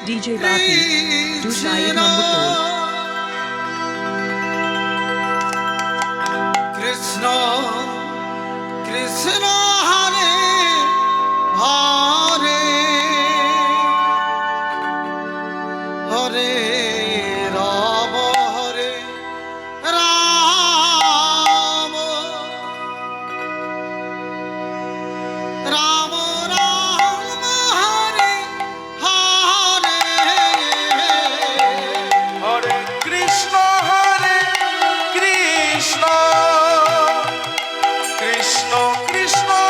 DJ Baki, do side number 4. Krishna Krishna Hare Hare Hare Rama Hare Rama Rama Rama Hare Hare Hare Krishna Krishna Krishna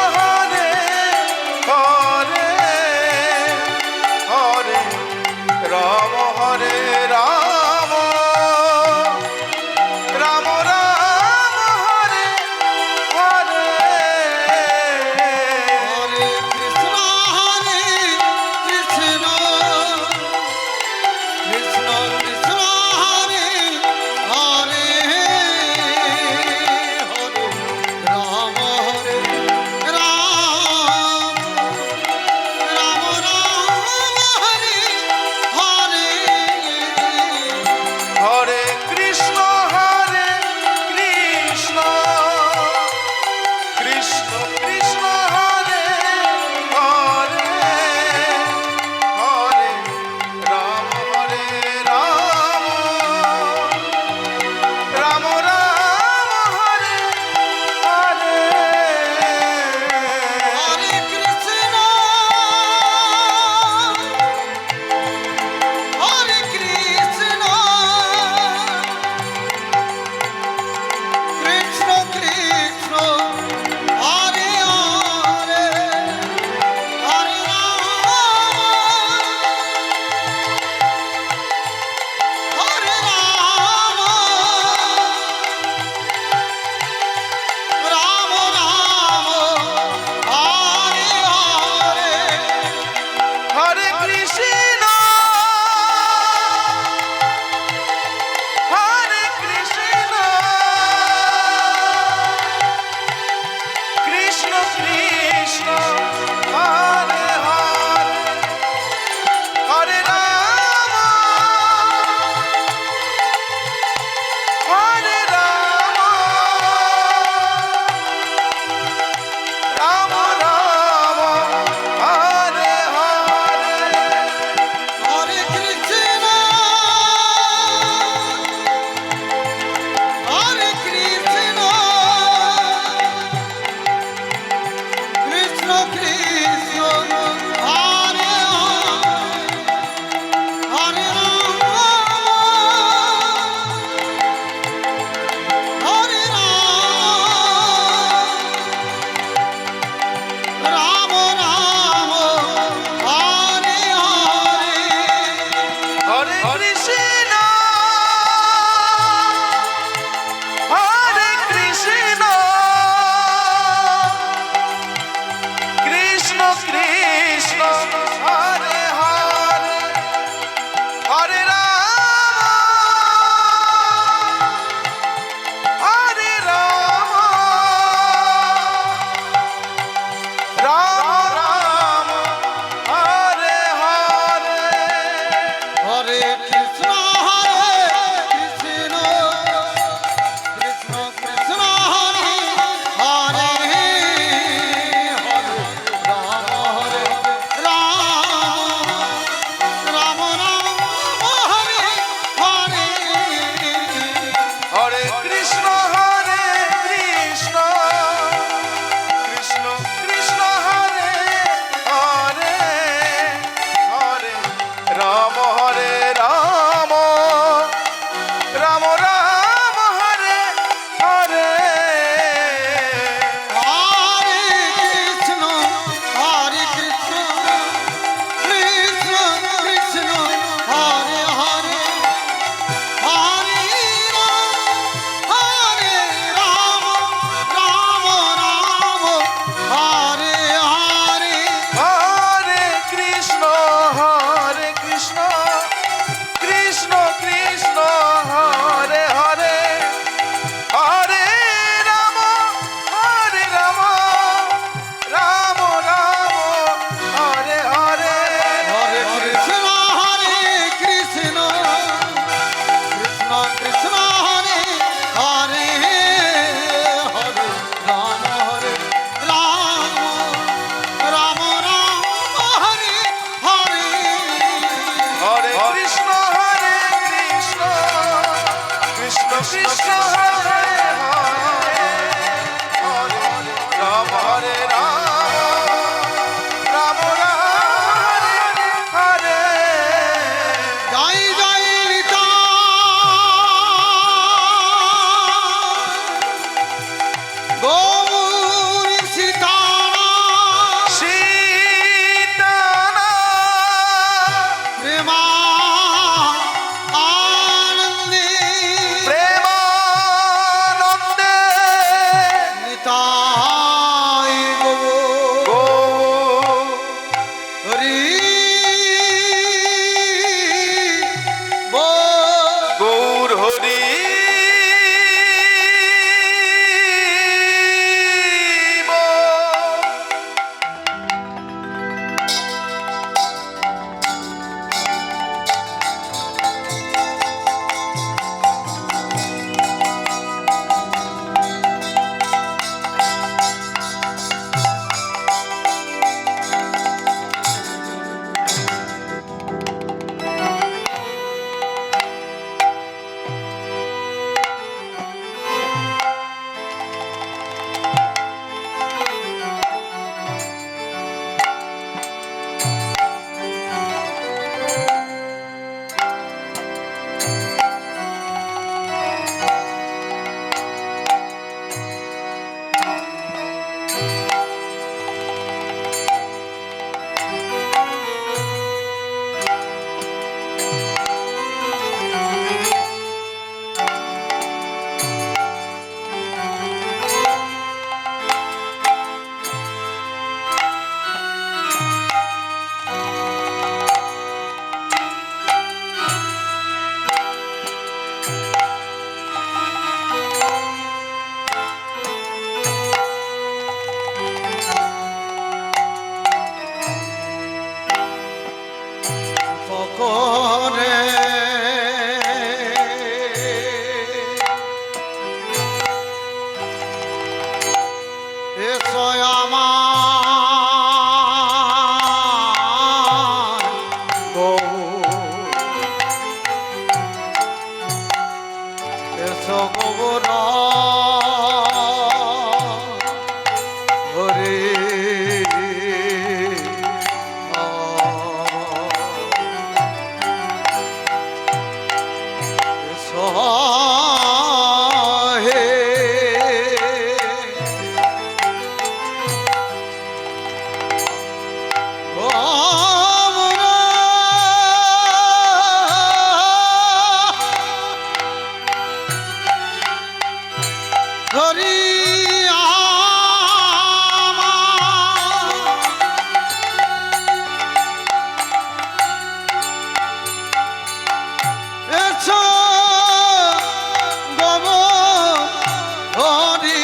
করে এসো আমার গৌর এসো গৌর হরে এসো হে হরি এসো গব হরি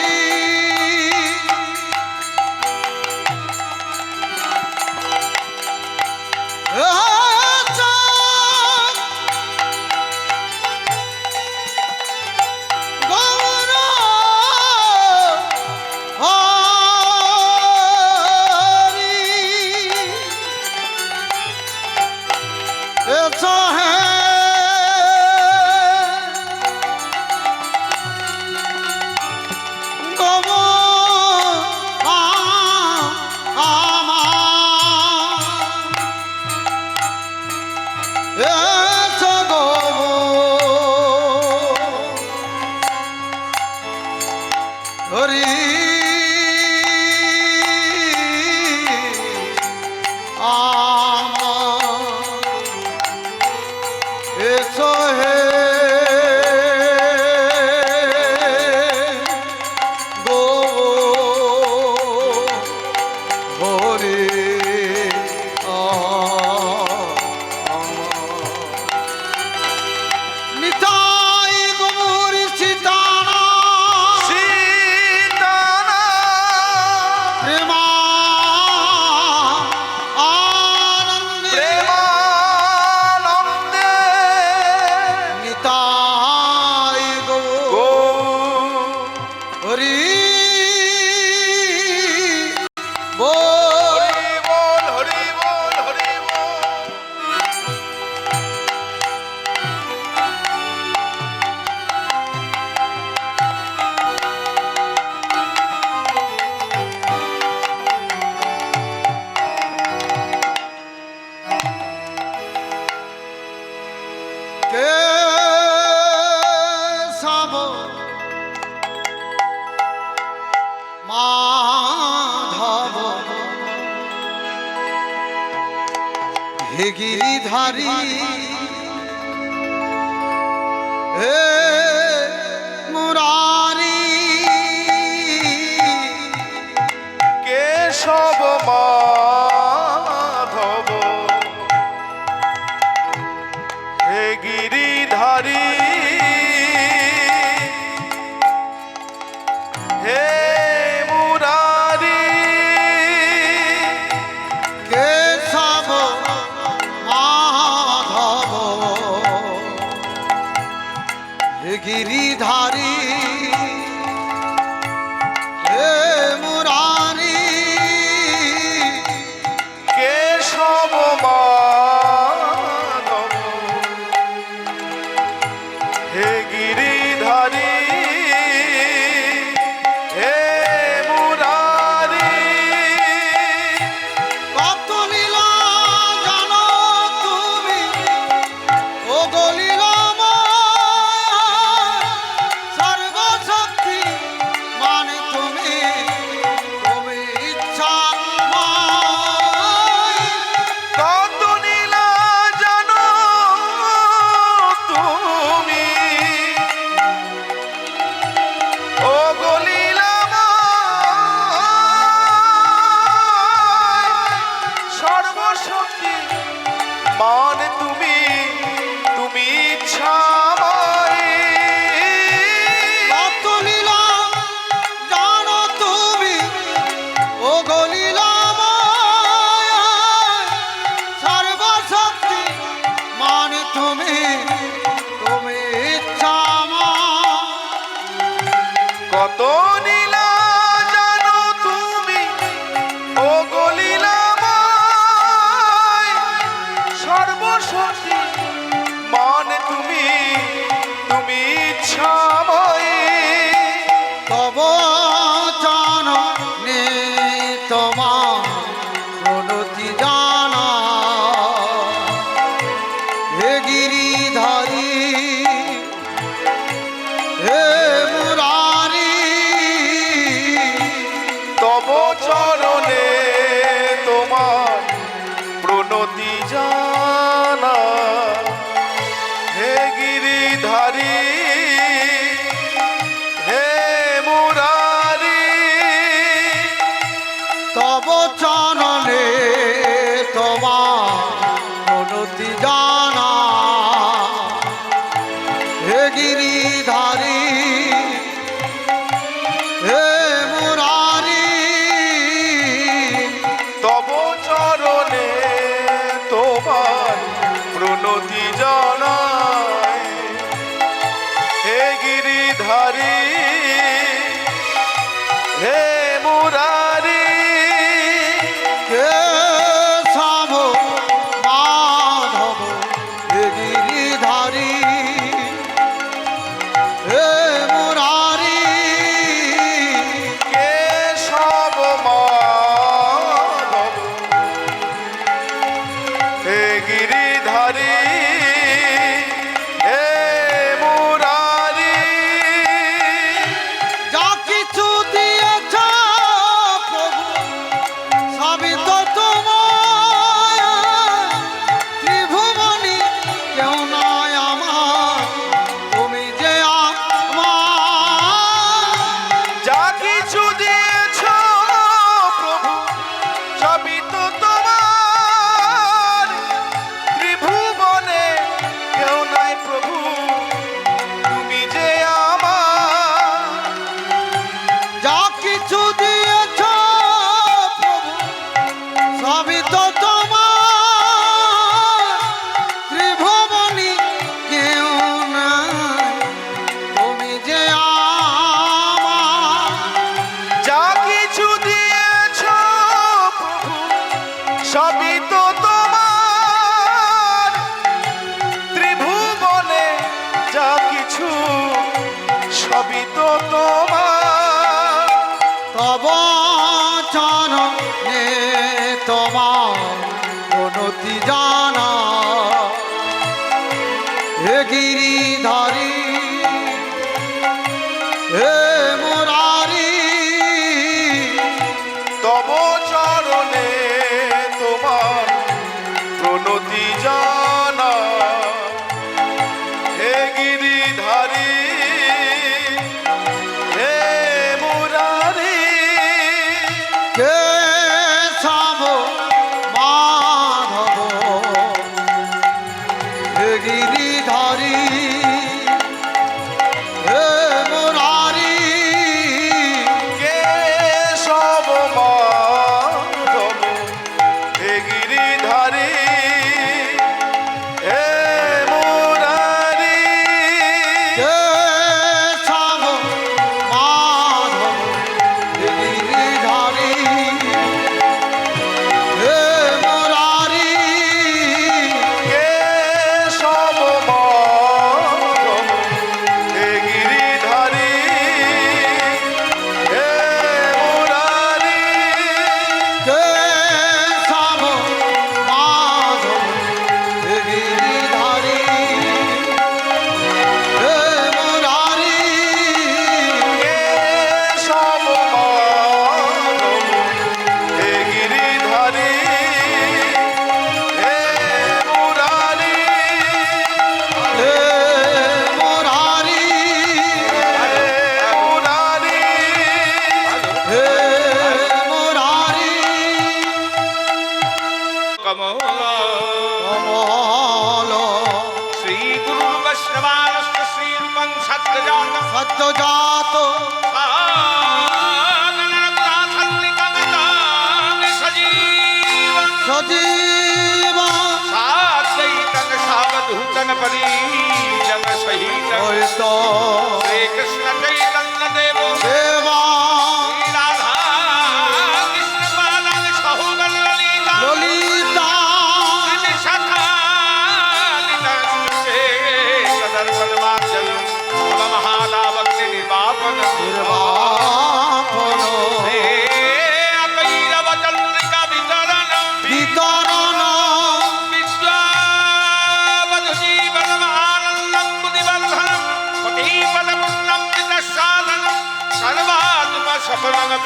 এসো গৌর হরি এসো হে গব আমার এসো গব হরি এসো হে গো হরে নিতাই গৌর সীতানা সীতানা প্রেমা আনন্দে প্রেমানন্দে নিতাই গৌর হরি বল হরি বল হরি বল হরি বল কেশব মাধব হে গিরিধারী হে মুরারি কেশব মাধব হে গিরিধারী হে মুরারি কেশব মাধব হে গিরিধারী হে মুরারি কত নীলা জানো তুমি ও গলীলাময় সর্বশক্তি মানে তুমি তুমি ইচ্ছাময় তব চরণে তোমার প্রণতি জানা হে গিরিধারী হে মুরারি তব চরণে তোমার প্রণতি জানা হে গিরিধারী হে মুরারি তব চরণে তোমার প্রণতি জানা হে গিরিধারী হে মুরারি তব চরণে তোমার প্রণতি জানায় হে গিরিধারী হে মুরারি কে সাব মাধব হে গিরিধারী হে মুরারি কেশব মাধব হে গিরিধারী হে মুরারি যা কিছু দিয়েছ প্রভু সবই তো তোমার ত্রিভুবনী কেউ নয় আমার তুমি যে আমার যা কিছু দিয়েছ প্রভু সবই তো তোমার ত্রিভুবনে কেউ নাই প্রভু তুমি যে আমার যা কিছু দিয়েছ প্রভু সবই তো তোমার ত্রিভুবনী কেউ নাই তুমি যে আমার যা কিছু দিয়েছ প্রভু সবই তো তোমার ত্রিভুবনে যা কিছু সবই তো তোমার তব চরণে তোমার প্রণতি জানা হে গিরিধারী হে মুরারি তব চরণে তোমার প্রণতি জানা হে গিরিধারী হে মুরারি কে সাব মাধব হে গিরিধারী হে মুরারি কেশব মাধব হে গিরিধারী হে মুরারি কে সাব মাধব হে গিরিধারী হে মুরারি কেশব মাধব হে গিরিধারী হে মুরারি কে সাব মাধব হে গিরিধারী হে মুরারি কেশব মাধব হে গিরিধারী হে মুরারি হে মুরারি হে মুরারি হে মুরারি কমল श्री गुरु वैष्णवानस्त श्री रूपं सत्यजात সত্যজাত सजीवं সজীব साद्वैतं सावधूतं परिजन सहितं হইত श्री कृष्ण चैतन्य देव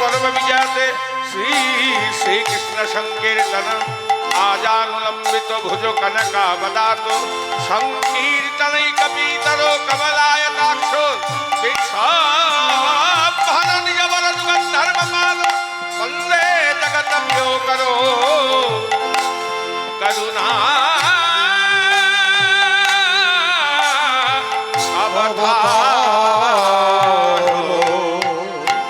पर्व विजयते श्री श्री कृष्ण संकीर्तन आजानुलंबित भुज कनकावदातो संकीर्तनैकपीतरो कमलायताक्षो विक्षाभन निजबलधर्मपाल वन्दे जगतम्यो करो करुणा अवतारो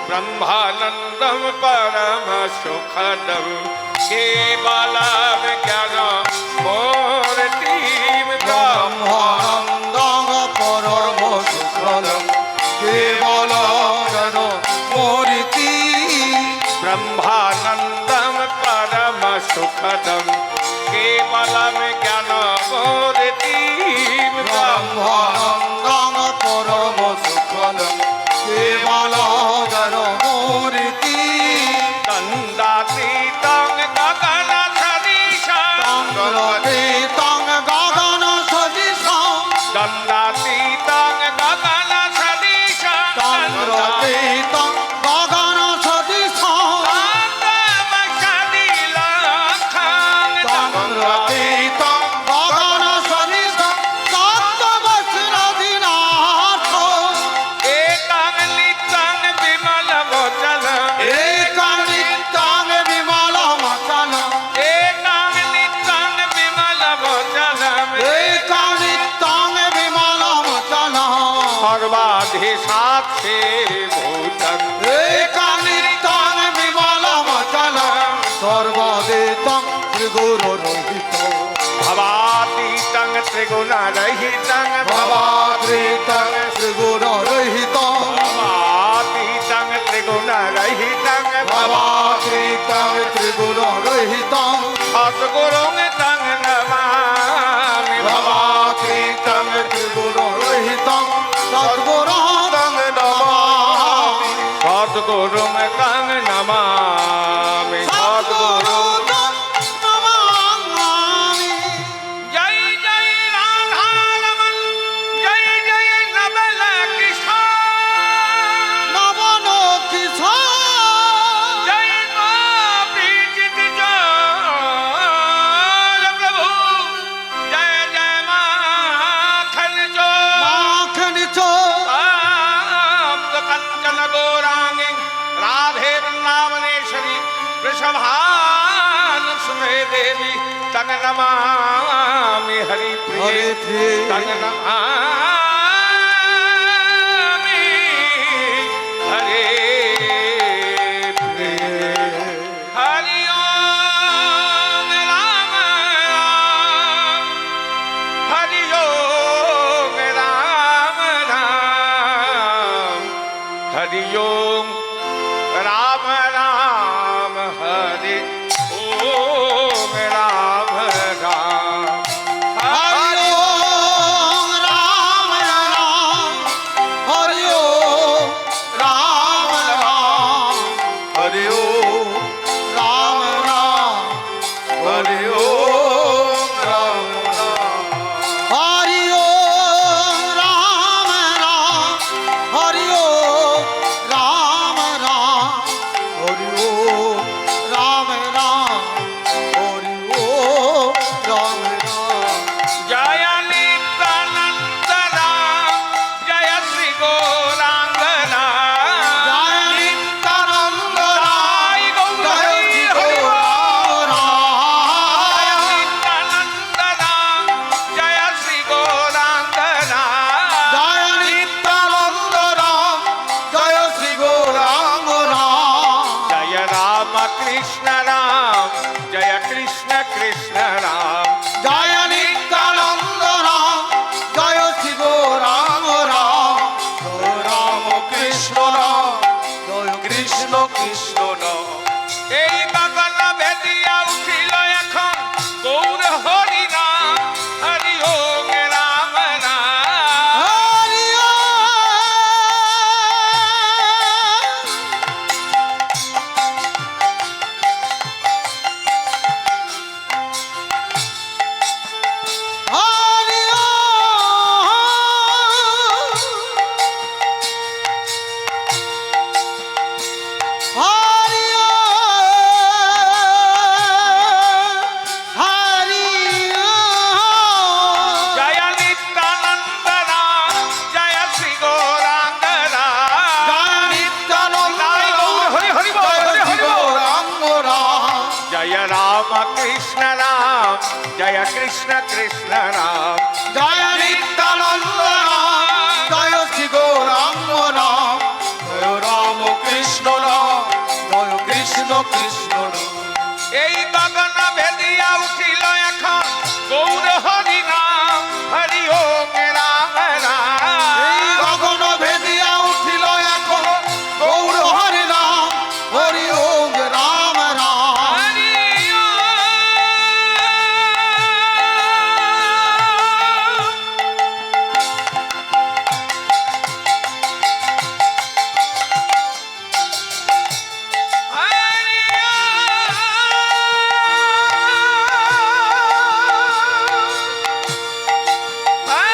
ब्रह्मानन्दं परम सुखदं केवलं ज्ञान मूर्तिं ব্রহ্মানন্দং পরম সুখদং কেবল জন মূর্তি ब्रह्मानन्दं परम सुखदं केवलं ज्ञान मूर्तिं ব্রহ্মানন্দং পরম সুখদং কেবল জন মূর্তি दण्डातीतं गगनसदृशं তঙ্গতীতং গগন সদৃশং दण्डातीतं गगनसदृशं তঙ্গতীতং গগন সদৃশং তঙ্গতীতং গগন সদৃশং তত্ত্ববৎসরাদিনাথ एकं नित्यं विमलवचनं একং নিত্যং বিমলমচনং एकं नित्यं विमलवचनं একং নিত্যং বিমলমচনং सर्वाधिसाक्षे भूतं একং নিত্যং বিমলমচনং সর্বদেতং ত্রিগুরোরহিতং भवातीतं त्रिगुणरहितं ভবাত্রিতং ত্রিগুণরহিতং भवातीतं त्रिगुणरहितं ভবাত্রিতং ত্রিগুণরহিতং सद्गुरुं तं नमामि ভবাত্রিতং ত্রিগুণরহিতং সদ্গুরুং নমামি सद्गुरुं तं नमामि सद्गुरु নমামি जय जय राधा रमण जय जय नवल कृष्ण নবন কিশোর जय गोपीचित जोर प्रभु जय जय माखन जोर মাখন চোর साप्त कंचन गौरांगी राधे वृंदावनेश्वरी वृषभान सुमे देवी तंग नमामि हरि प्रिय হরে প্রিয় तंग नमामि हरे प्रिय हरि ओम राम राम हरि ओम राम राम हरि ओम राम राम हरि ओम राम राम হরি ওম রাম রাম হরি ওম রাম রাম হরি ও রাম রাম হরি ও রাম রাম হরি ওম রাম রাম হরি ওম রাম কৃষ্ণ রাম জয় কৃষ্ণ কৃষ্ণ রাম জয় নিত্যানন্দ রাম জয় শ্রী গৌরাঙ্গ রাম জয় রাম কৃষ্ণ রাম জয় কৃষ্ণ কৃষ্ণ রাম। এই গগন ভেদিয়া উঠিল এখন গৌর হরি নাম হরি ওম রাম এই রাম গগন ভেদিয়া উঠিল এখন গৌর হরি নাম হরি ওম রাম রাম। হরি ওম।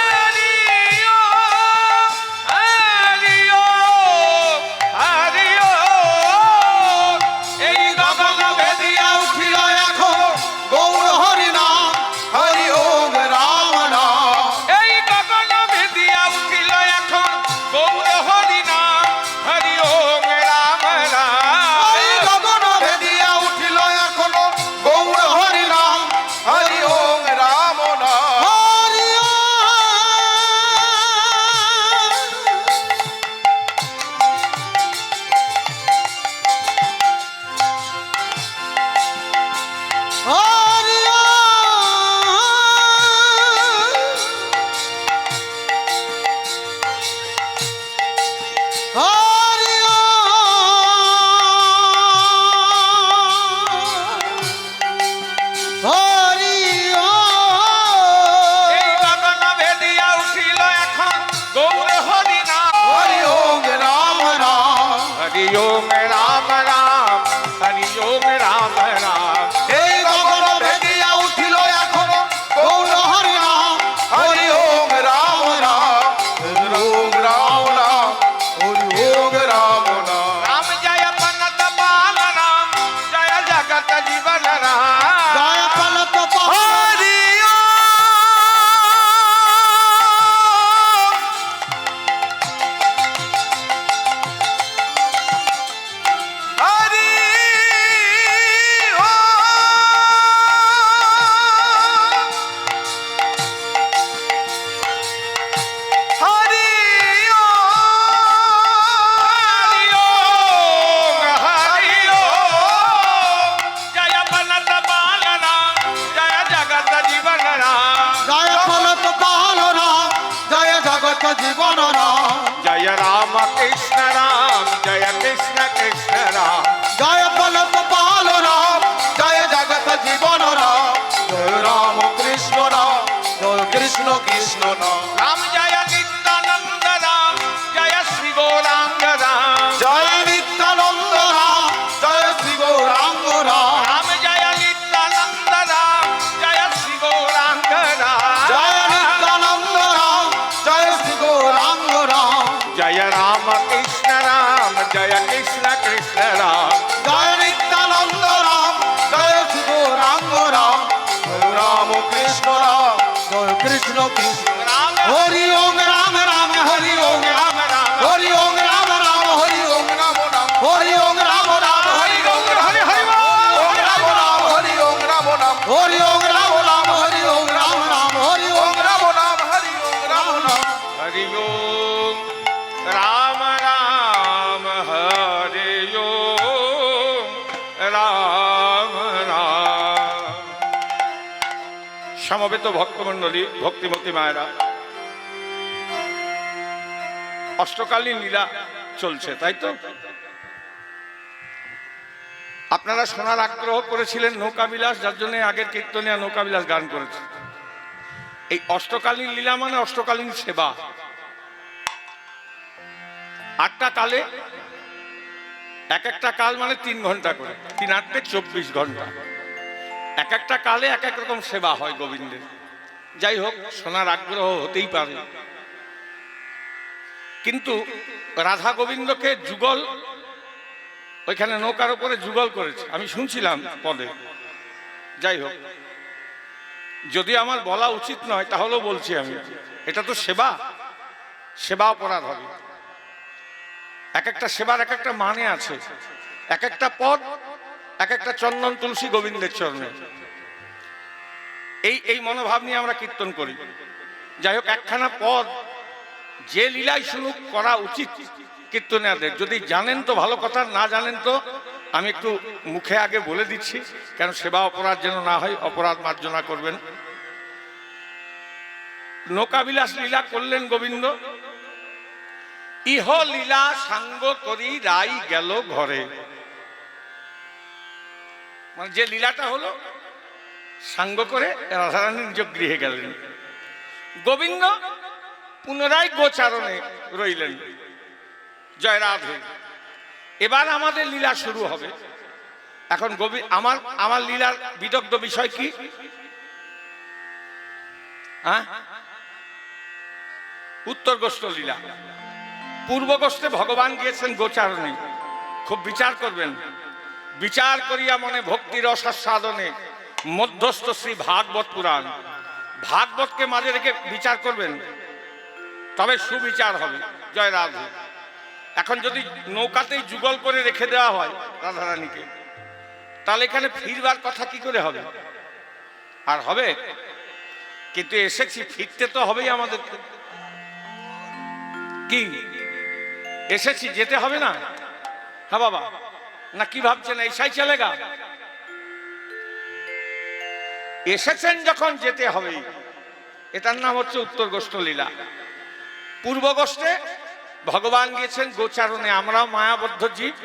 হরি এই গগন ভেদিয়া উঠিল এখন গৌর হরি নাম হরি ওম রাম রাম। এই গগন ভেদিয়া উঠিল এখন গৌর হরি নাম হরি ওম রাম রাম এই গগন ভেদিয়া উঠিল এখন গৌর হরি নাম হরি ওম রাম নাম। হরি হরি হরি হরি এই গগন ভেদিয়া উঠিল এখন গৌর হরি নাম হরি ওম রাম রাম। হরি ওম রাম রাম হরি ওম রাম রাম এই গগন ভেদিয়া উঠিল এখন গৌর হরি নাম হরি ওম রাম রাম হরি ওম রাম রাম হরি ওম রাম রাম। রাম জয় পনত পাল রাম জয় জগত জীবন রাম জয় পলক হরি হরি হরি হরি জয় পনত পাল রাম জয় জগত জীবন রাম জয় পলক পাল রাম জয় জগত জীবন রাম। জয় রাম কৃষ্ণ রাম জয় কৃষ্ণ কৃষ্ণ রাম জয় পলক পাল রাম জয় জগত জীবন রাম জয় রাম কৃষ্ণ রাম জয় কৃষ্ণ কৃষ্ণ রাম। রাম জয় নিত্যানন্দ রাম জয় শ্রী গৌরাঙ্গ রাম জয় নিত্যানন্দ রাম জয় শ্রী গৌরাঙ্গ রাম। রাম জয় নিত্যানন্দ রাম জয় শ্রী গৌরাঙ্গ রাম জয় নিত্যানন্দ রাম জয় শ্রী গৌরাঙ্গ রাম। জয় রাম কৃষ্ণ রাম জয় কৃষ্ণ কৃষ্ণ রাম জয় নিত্যানন্দ রাম জয় শ্রী গৌরাঙ্গ রাম জয় রাম কৃষ্ণ রাম জয় কৃষ্ণ কৃষ্ণ। রাম হরি ওম রাম রাম হরি ওম রাম রাম হরি ওম রাম রাম হরি ওম রাম রাম হরি ওম রাম রাম হরি ওম হরি হরি ওম রাম রাম হরি ওম রাম রাম হরি ওম রাম রাম হরি ওম রাম রাম হরি ওম রাম রাম হরি ওম রাম রাম। হরি ওম রাম রাম হরি ওম রাম রাম। সমবেত ভক্তমণ্ডলী ভক্তিমতী মায়েরা, অষ্টকালীন লীলা চলছে, তাই তো? আপনারা শোনার আগ্রহ করেছিলেন নৌকাবিলাস, যার জন্য আগের কীর্তনিয়া নৌকাবিলাস গান করেছে। এই অষ্টকালীন লীলা মানে অষ্টকালীন সেবা। 8টা কালে, এক একটা কাল মানে 3 ঘন্টা করে, 3 8 24 ঘন্টা। এক একটা কালে এক এক রকম সেবা হয় গোবিন্দের। যাই হোক, শোনার আগ্রহ হতেই পারে, কিন্তু রাধা গোবিন্দকে যুগল ওইখানে নৌকার উপরে যুগল করেছে, আমি শুনছিলাম পদে। যাই হোক, যদি আমার বলা উচিত নয় তাহলেও বলছি আমি, এটা তো সেবা, সেবা অপরাধ হবে। এক একটা সেবার এক একটা মানে আছে, এক একটা পদ এক একটা চন্দন তুলসী গোবিন্দের চরণে। এই মনোভাব নিয়ে আমরা কীর্তন করি। যাই হোক, একখানা পদ যে লীলাই শুরু করা উচিত কীর্তনিয়াদের, যদি জানেন তো ভালো কথা, না জানেন তো আমি একটু মুখে আগে বলে দিচ্ছি, কেন সেবা অপরাধ যেন না হয়, অপরাধ মার্জনা করবেন। নৌকাবিলাস লীলা করলেন গোবিন্দ, ইহ লীলা সাঙ্গ করি রাই গেল ঘরে। মানে যে লীলাটা হলো সাঙ্গ করে রাধারানী নিজ গৃহে গেলেন, গোবিন্দ পুনরায় গোচারণে রইলেন। জয় রাধে। এবার আমাদের লীলা শুরু হবে। এখন আমার লীলার বিদগ্ধ বিষয় কি? হ্যাঁ, উত্তর গোষ্ঠ লীলা। পূর্ব গোষ্ঠে ভগবান গিয়েছেন গোচারণে। খুব বিচার করবেন। বিচার করিয়া মনে ভক্তির রসাস্বাদনে মধ্যস্থ শ্রী ভাগবত পুরাণ, ভাগবতকে মাঝে রেখে বিচার করবেন, তবে সুবিচার হবে। জয় রাধে। এখন যদি নৌকাতেই যুগল করে রেখে দেওয়া হয় রাধারানীকে, তাহলে এখানে ফিরবার কথা কি করে হবে? আর হবে? কিন্তু এসেছি, ফিরতে তো হবেই আমাদেরকে। কি এসেছি, যেতে হবে না? হ্যাঁ বাবা, না কি ভাবছেন এইসাই চলেগা? এসেছেন যখন যেতে হবে। এটার নাম হচ্ছে উত্তর গোষ্ঠ লীলা। পূর্ব গোষ্ঠে ভগবান গিয়েছেন গোচারণে। আমরাও মায়াবদ্ধ জীব,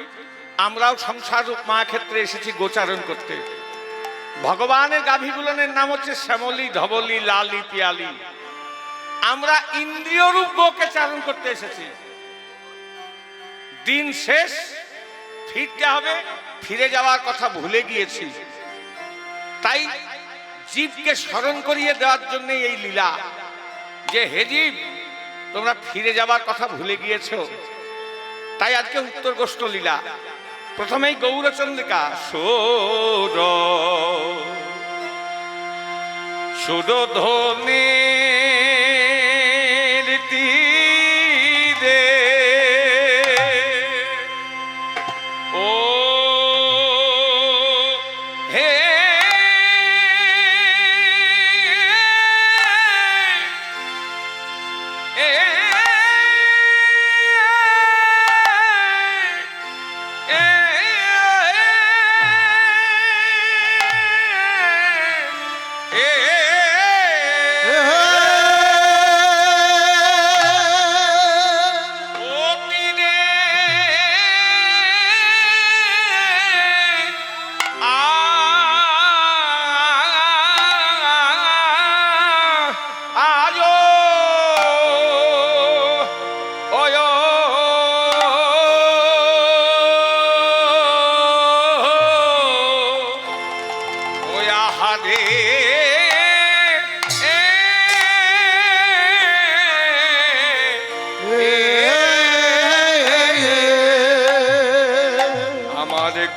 আমরাও সংসার রূপ মায়া ক্ষেত্রে এসেছি গোচারণ করতে। ভগবানের গাভীগুলোনের নাম হচ্ছে শ্যামলী, ধবলী, লালি, পিয়ালি। আমরা ইন্দ্রিয় রূপ গোকে চারণ করতে এসেছি। দিন শেষ, ফিরতে হবে, ফিরে যাওয়ার কথা ভুলে গিয়েছি। তাই জীবকে স্মরণ করিয়ে দেওয়ার জন্য এই লীলা, যে হে জীব, তোমরা ফিরে যাবার কথা ভুলে গিয়েছ। তাই আজকে উত্তর গোষ্ঠ লীলা। প্রথমেই গৌরচন্দ্রিকা সুরধনের তীরে ও হে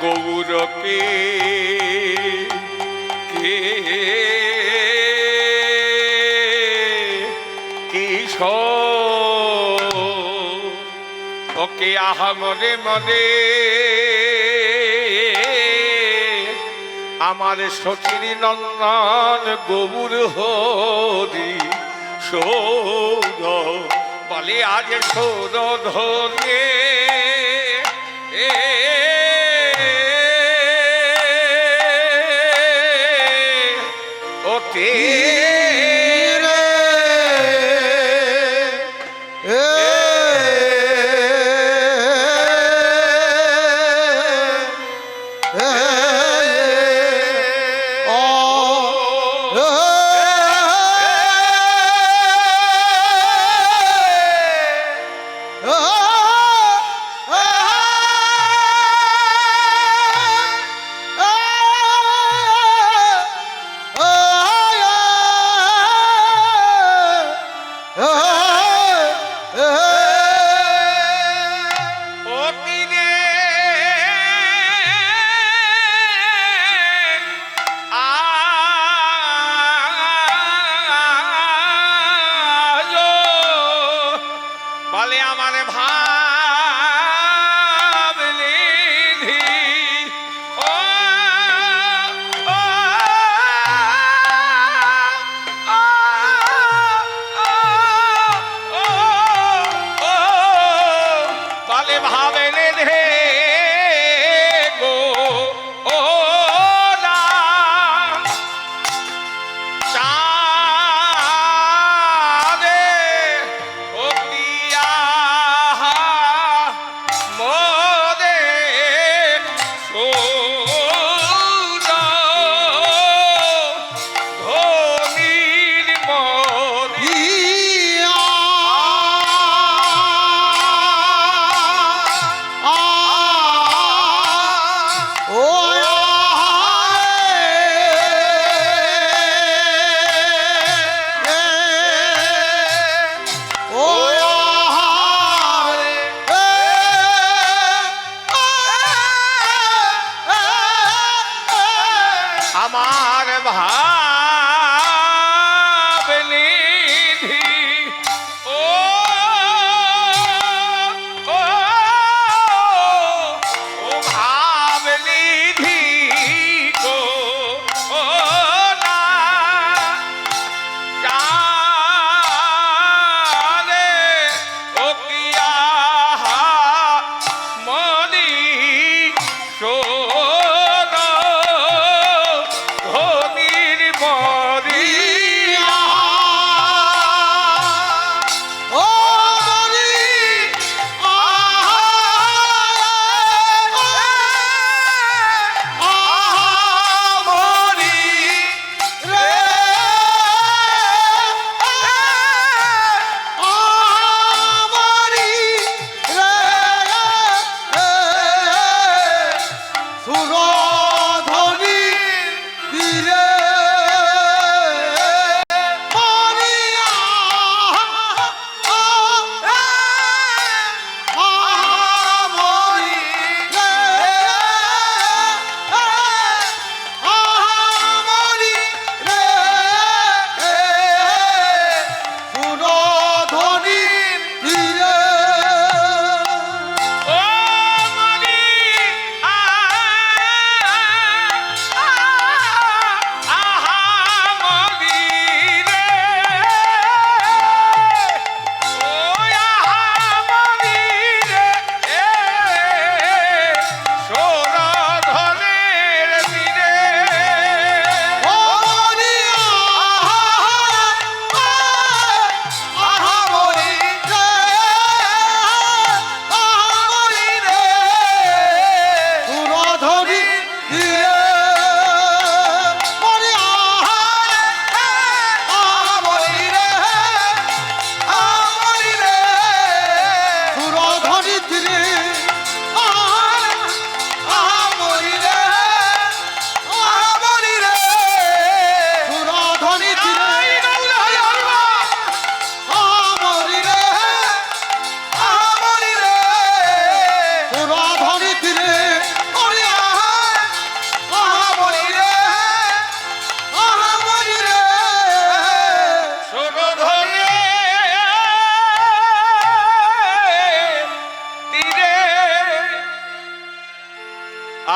গৌরকে কিশোর ওকে আহা মনে মনে আমার সচির নন্দন গৌর হরি সৌর বলে আজ সৌর ধরে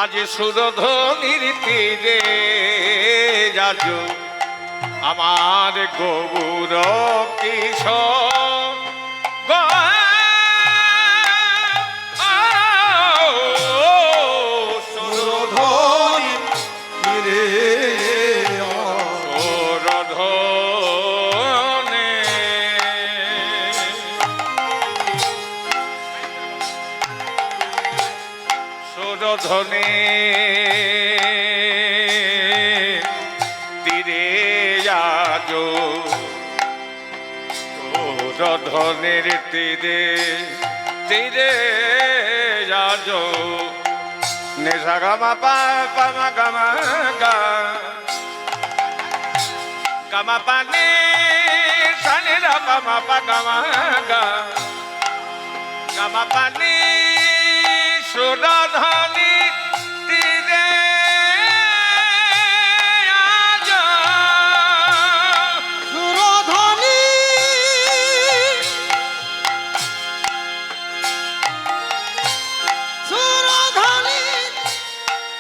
আজ সুরধ্বনির তীরে যাজ আমার গৌর কিশোর সুরধনি ফিরে সুরধনে সুরধনে তীরে যাজ সুরধনের তীরে তীরে যাজ নেশা গামা পা পামা গামা গা গামা পানে সানি রা পামা পা গামা গা গামা পানে সুরধনি তীরে আজ সুরধনি সুরধনি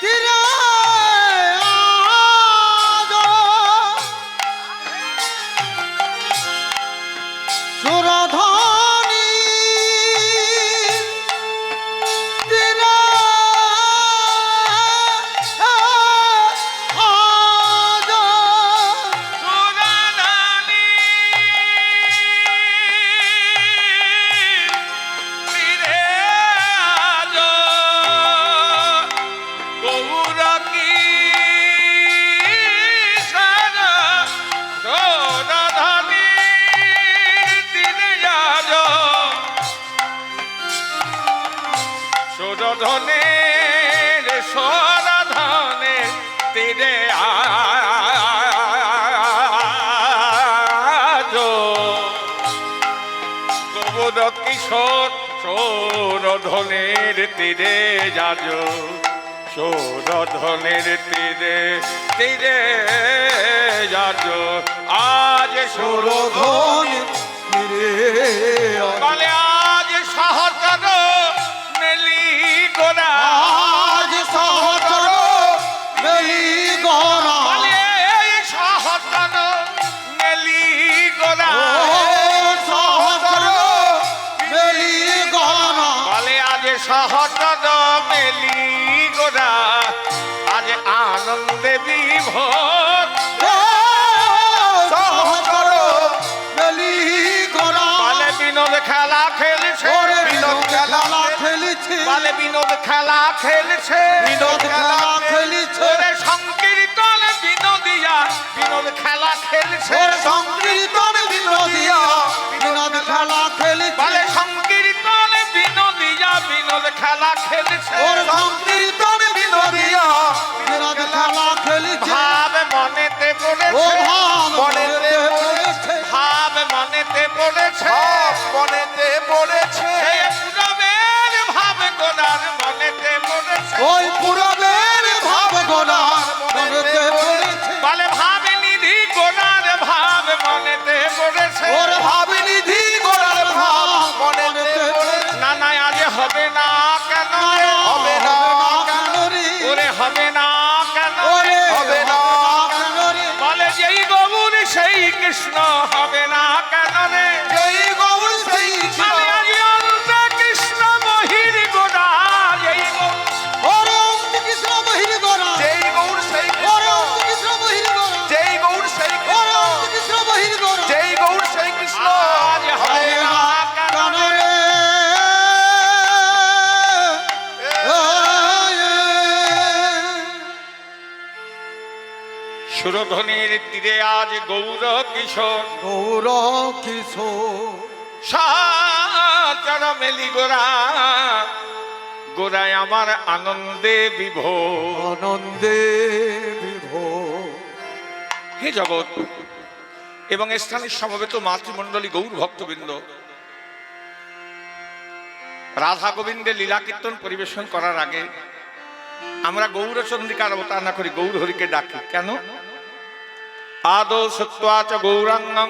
তীরে আজ সুরধনি তীরে আজ সুরধনি তীরে আজ গৌর কিশোর সুরধনি তীরে আজ সুরধনের সুরধনের তীরে আজ গৌর কিশোর সুরধনের তীরে যাজ সুরধনের তীরে তীরে যাজ আজ সুরধন সুরধনি ফিরে বলে আজ সহচর মেলি গোরা আজ সহচর মেলি গরা বলে সহচর মেলি গোরা সহচর মেলি গরা বলে আজ সহচর মেলি গোরা আজ আনন্দে বিভোর সহচর মেলি গরা বলে বিনোদ খেলা খেলছে ওরে বিনোদ খেলা খেলিছে বলে বিনোদ খেলা খেলছে বিনোদ খেলা খেলিছে ওরে সংকীর্তন বিনোদিয়া বিনোদ খেলা খেলছে ওরে সংকীর্তন বিনোদিয়া বিনোদ খেলা খেলিছে বলে সংকীর্তন বিনোদিয়া বিনোদ খেলা খেলছে ওরে সংকীর্তন বিনোদিয়া বিনোদ খেলা খেলিছে ভাব মনেতে ও পড়েছে ভাব মনেতে পড়েছে ভাব মনেতে পড়েছে ভাব মনেতে পড়েছে এই পুরবের ভাব গোনার মনেতে পড়েছে ওই পুরবের ভাব গোনার মনেতে পড়েছে বলে ভাব নিধি গোনার ভাব মনেতে পড়েছে ওর ভাব নিধি গোনার ভাব মনেতে পড়েছে না না আজ হবে না কেন রে? হবে না কেন রে ওরে হবে না কেন ওরে রে? হবে না কেন রে বলে যেই গৌর সেই কৃষ্ণ হবে না কেন রে জয় গৌর সেই আমি আজ অন্ত কৃষ্ণ মহির গোরা যেই গৌর ওরে অন্ত কৃষ্ণ মহির গোরা যেই গৌর সেই ওরে কৃষ্ণ অন্ত কৃষ্ণ মহির গোরা যেই গৌর সেই ওরে কৃষ্ণ অন্ত কৃষ্ণ মহির গোরা যেই গৌর সেই কৃষ্ণ আজ হবে না কেন কেন রে? রে সুরধনির তীরে আজ গৌর কিশোর গৌর কিশোর সাচর মেলি গোরা গোরায় আমার আনন্দে বিভোর আনন্দে বিভোর হে জগৎ এবং স্থানীয় সমবেত মাতৃমণ্ডলী গৌর ভক্তবৃন্দ, রাধা গোবিন্দের লীলা কীর্তন পরিবেশন করার আগে আমরা গৌরচন্দ্রিকার অবতারণা করি, গৌর হরিকে ডাকি। কেন? আদৌ সত্ত্বাচ গৌরাঙ্গং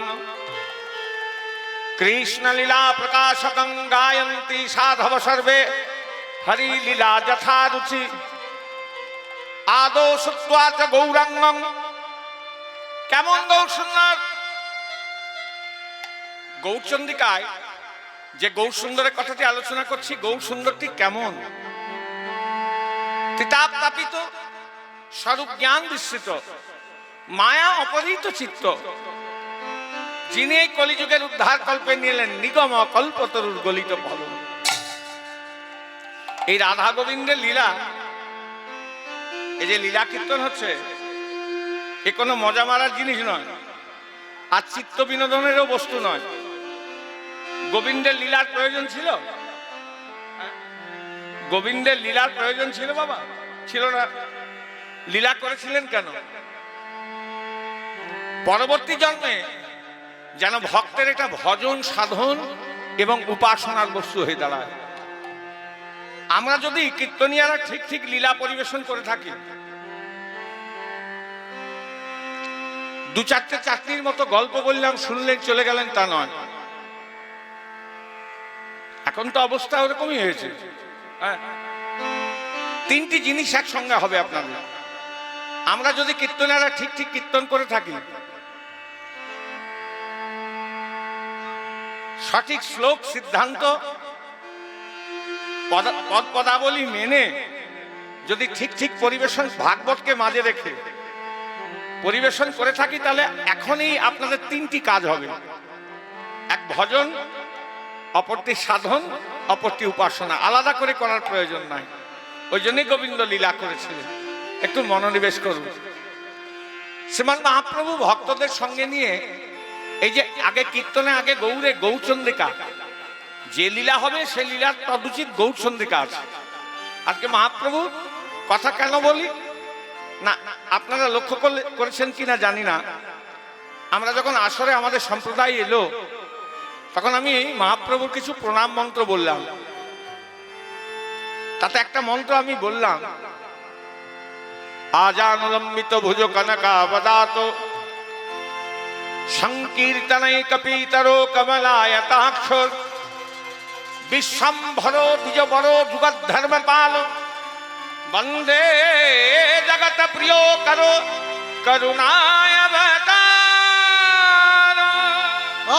কৃষ্ণ লীলা প্রকাশকং গায়ন্তি সাধব সর্বে হরি লীলা যথা রুচি আদৌ সত্ত্বাচ গৌরাঙ্গং। কেমন গৌর সুন্দর? গৌরচন্দ্রিকায় যে গৌর সুন্দরের কথাটি আলোচনা করছি, গৌর সুন্দরটি কেমন? তিতাপ তাপিত, স্বরূপ জ্ঞান বিস্মৃত, মায়া অপহৃত চিত্ত, যিনি এই কলিযুগের উদ্ধার কল্পে নিলেন নিগম কল্পতরুর গলিত ফল। এই রাধা গোবিন্দের লীলা, এই যে লীলা কীর্তন হচ্ছে, এ কোনো মজা মারার জিনিস নয়, আর চিত্ত বিনোদনেরও বস্তু নয়। গোবিন্দের লীলার প্রয়োজন ছিল? গোবিন্দের লীলার প্রয়োজন ছিল বাবা? ছিল না। লীলা করেছিলেন কেন? পরবর্তী জন্মে যেন ভক্তের এটা ভজন সাধন এবং উপাসনার বস্তু হয়ে দাঁড়ায়। আমরা যদি কীর্তনিয়ারা ঠিক ঠিক লীলা পরিবেশন করে থাকি, দু চারটে চাকরির মতো গল্প বললাম, শুনলেন, চলে গেলেন, তা নয়। এখন তো অবস্থা ওরকমই হয়েছে। হ্যাঁ, তিনটি জিনিস একসঙ্গে হবে আপনাদের। আমরা যদি কীর্তনিয়ারা ঠিক ঠিক কীর্তন করে থাকি, সঠিক শ্লোক সিদ্ধান্ত পদ পদাবলী মেনে যদি ঠিক ঠিক পরিবেশন, ভাগবতকে মাঝে রেখে পরিবেশন করে থাকি, তাহলে এখনই আপনাদের তিনটি কাজ হবে। এক ভজন, অপরটি সাধন, অপরটি উপাসনা। আলাদা করে করার প্রয়োজন নাই। ওই জন্যই গোবিন্দ লীলা করেছিলেন। একটু মনোনিবেশ করুন। শ্রীমান মহাপ্রভু ভক্তদের সঙ্গে নিয়ে এই যে আগে কীর্তনে আগে গৌরে গৌরচন্দ্রিকা, যে লীলা হবে সেই লীলার তদুচিত গৌরচন্দ্রিকা আছে। আজকে মহাপ্রভু কথা কেন বলি না, আপনারা লক্ষ্য করেছেন কিনা জানি না। আমরা যখন আসরে আমাদের সম্প্রদায় এলো, তখন আমি মহাপ্রভুর কিছু প্রণাম মন্ত্র বললাম। তাতে একটা মন্ত্র আমি বললাম, আজানুলম্বিত ভুজ কনকাবদাত সংকীর্তনৈক পীতরো কমলায়তাক্ষ বিশ্বম্ভর দ্বিজবর যুগধর্মপাল বন্দে জগত প্রিয় করো করুণায়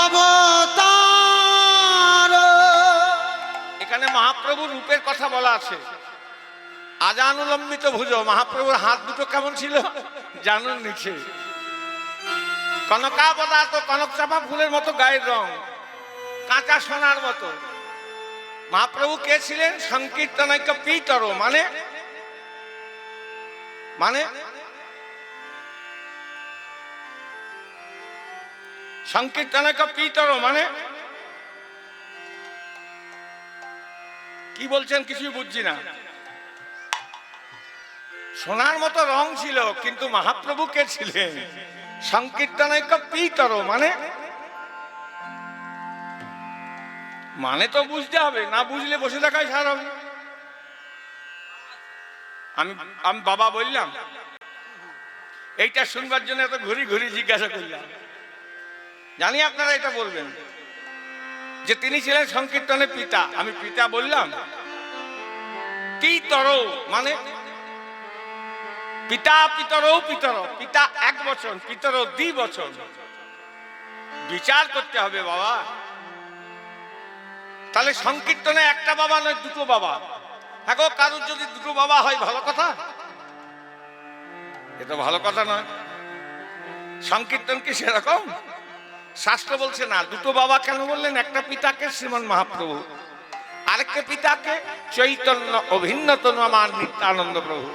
অবতার। এখানে মহাপ্রভুর রূপের কথা বলা আছে। আজানুলম্বিত ভুজ, মহাপ্রভুর হাত দুটো কেমন ছিল জানুন নিচে। কনকাবদাত, কনক চাপা ফুলের মতো গায়ের রং, কাঁচা সোনার মতো। মহাপ্রভু কে ছিলেন? সংকীর্তনৈক পীতর, মানে মানে সংকীর্তনৈক পীতর মানে কি বলছেন কিছুই বুঝছি না। সোনার মতো রং ছিল, কিন্তু মহাপ্রভু কে ছিলেন? সংকীর্তনৈক পীতর মানে মানে তো বুঝতে হবে, না বুঝলে বসে থাকাই সার হবে। আমি বাবা বললাম, এইটা শুনবার জন্য এত ঘুরি ঘুরি জিজ্ঞাসা করলাম। জানি আপনারা এটা বলবেন যে তিনি ছিলেন সংকীর্তনের পিতা। আমি পিতা বললাম। পীতর মানে পিতা, পিতরও পিতর, পিতা এক বচন, পিতর দ্বি বচন। বিচার করতে হবে বাবা। তাহলে সংকীর্তনে একটা বাবা নয়, দুটো বাবা। হ্যাঁ গো, কারোর যদি দুটো বাবা হয় ভালো কথা? এটা ভালো কথা নয়। সংকীর্তন কি সেরকম? শাস্ত্র বলছে না। দুটো বাবা কেন বললেন? একটা পিতাকে শ্রীমন মহাপ্রভু, আরেকটা পিতাকে চৈতন্য অভিন্নতনু আমার নিত্যানন্দ প্রভু।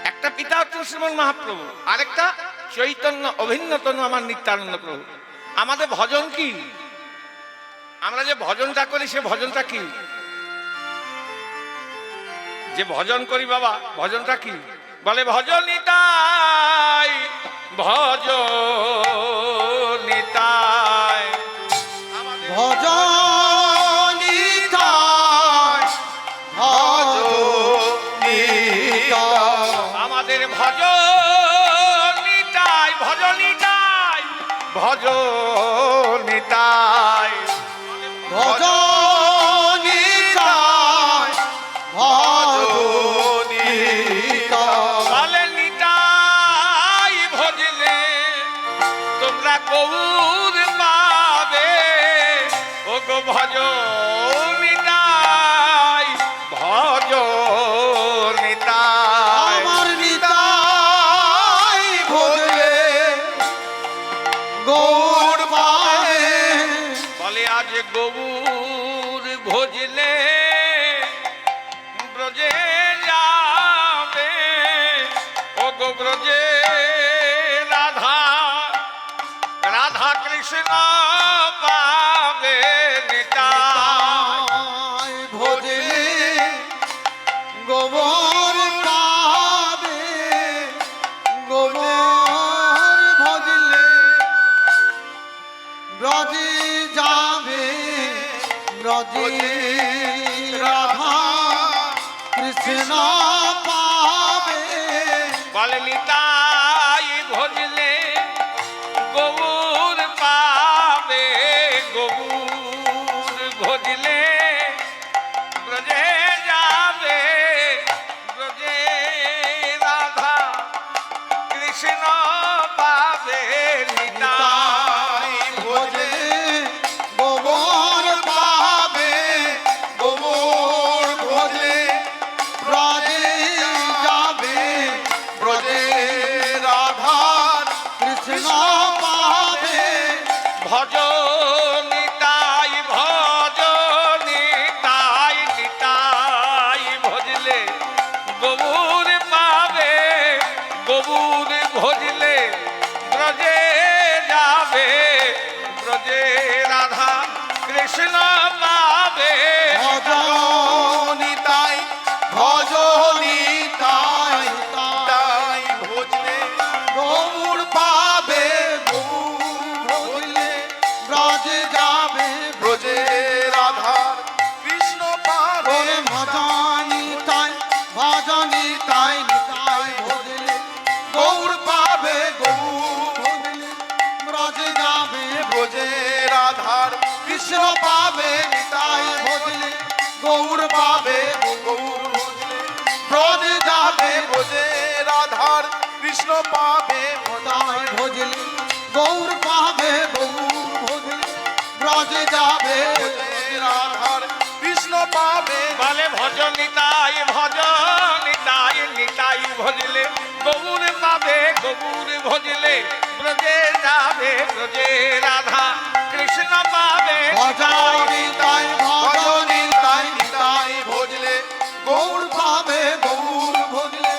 একটা পিতা হচ্ছেন শ্রীমন মহাপ্রভু, আরেকটা চৈতন্য অভিন্নতনু আমার নিত্যানন্দ প্রভু। আমাদের ভজন কি? আমরা যে ভজনটা করি সে ভজনটা কি? যে ভজন করি বাবা, ভজনটা কি? বলে ভজনিতাই ভজনিতাই ভজনিতাই ভজনিতাই। আমাদের ভজনিতাই ভজনিতাই ভজনিতাই ভজনিতাই ভজনিতাই। গৌর পাবে ও গো ভজ নিতাই ভজ নিতাই আমার নিতাই ভজলে গৌর পাবে বলে আজ গৌর ভজলে ব্রজে যাবে ও গো ব্রজে রাধা রাধা কৃষ্ণ পাবে নিতাই ভজলে গোবর পাবে গোবর ভজলে ব্রজে যাবে ব্রজে রাধা কৃষ্ণ পাবে বলে নিতাই ভজলে গৌর পাবে গৌর ভজলে ব্রজে যাবে ব্রজে রাধা কৃষ্ণ পাবে নিতাই ভজলে গোবর পাবে গোবর ভজলে ব্রজে যাবে ব্রজে রাধার কৃষ্ণ পাবে ভজ নিতাই ভজ নিতাই নিতাই ভজলে গৌর পাবে গৌর ভজলে ব্রজে যাবে ব্রজে রাধা কৃষ্ণ পাবে ভজনিতাই ভজনিতাই তাই ভজলে গৌর পাবে গৌর ভজলে ব্রজে যাবে ব্রজে রাধার কৃষ্ণ পাবে ওরে ভজনিতাই ভজনিতাই নিতাই ভজলে গৌর পাবে গৌর ভজলে ব্রজে যাবে ব্রজে রাধার কৃষ্ণ পাবে নিতাই ভজলে গৌর পাবে গৌর ভজলে ব্রজে যাবে ভোজে রাধার কৃষ্ণ পাবে নিতাই ভজলে গৌর পাবে গৌর ভজলে ব্রজে যাবে ভোজে রাধার কৃষ্ণ পাবে বলে ভজ নিতাই ভজ নিতাই নিতাই ভজলে গৌর পাবে গৌর ভজলে ব্রজে যাবে ব্রজে রাধা কৃষ্ণ পাবে ভজনিতাই ভজনিতাই নিতাই ভজলে গৌর পাবে গৌর ভজলে